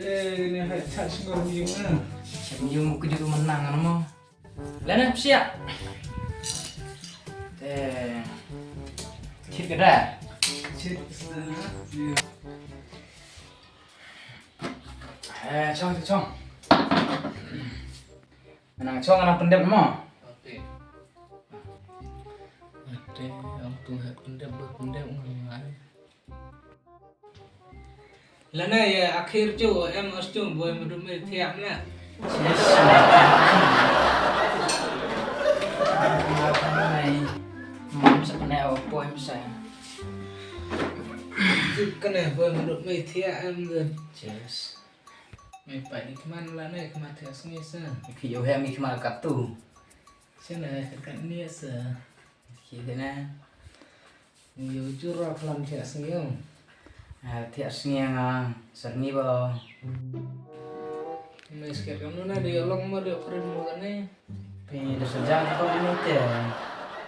Ini hai cak singgur bujungnya. Yung ko juga menang ano mo. Lana siya. Kit kada. Cik setengah. Chong. Menang chong anak pendem mo. Oke. Ada yang tuh pendem ngai. Lana ya akhir cu em harus cu boy medum tiap na. Này mắm sẽ nèo bôi sẽ. Cái này boy medum tiap em rồi. Yes. Mày phải đi kemana lah nih kematian semesa. Khi yêu em khi mà cắt tu. Sana dekat ni sa. Khi thế nè. Nhiều curah pelan tiap senyum. Thiệt nghe sering bao. Mày sekian kamu na dia long mau dia keren mau kan nih. Tapi dah sejak kau ini teh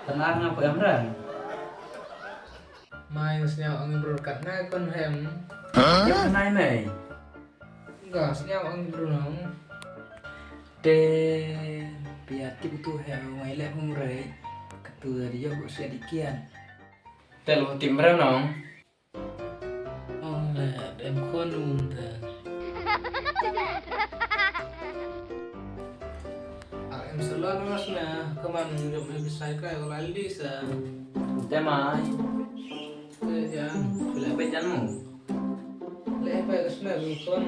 tenang apa yang ran? Mai senyum angin berkat na kon hem. Yang kenai mai. Enggak senyum angin berenang. De biar tipu tu hem mai lek umrai. Ketua dia buat sedikian. Telu tim berapa nong? Em con luôn ta. Em selalu mas na kaman hidup bisa kai kalau aldi sa. Temai. Jangan. Bila pejanmu. Lepas kesana kon.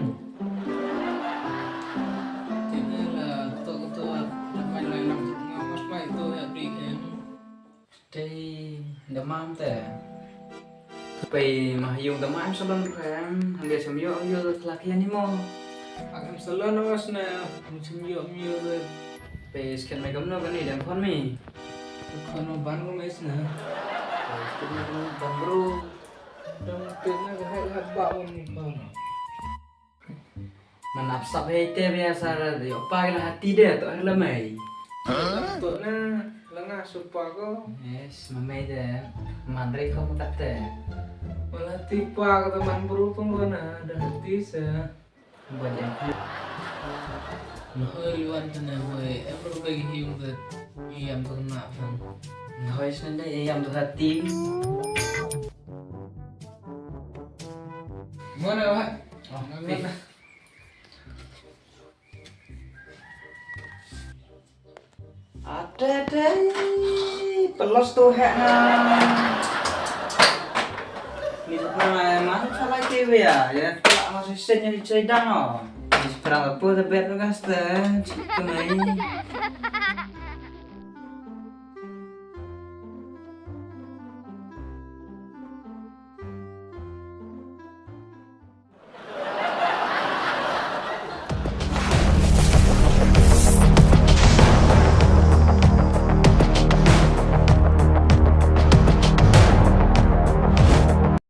Jadi lah ketua main lain mas mai tu ya bikin. De demam teh. Tapi mah yung demam sebelum rem, dia semyo yo lakian ni mo. Em selalu mas na macam yo mio Pe sekian megam no kan ni dan phone mi. kon ban ko mes na. Sekian dan bro. Dan pina kahit baon ni bang. Menapsap hete biasa radio. Pakai hati dia tu adalah mai. Tu na langa supa ko. Yes, mamai dia. Mandri kau kata. Malah tipa ke teman berhubung mana ada hati sa. Buat yang Luan kena boy. Em perlu bagi hiung ke iam kena bang. Nói nên đây em tuh hati. Mana pak? Oh, Mana? Ada deh. Pelos tuh hekna. Ni sebenarnya mana salah cewek ya? Ya tak masih sennya di cerita no. Sekarang apa tapi tu kan stand. Cik tu mai.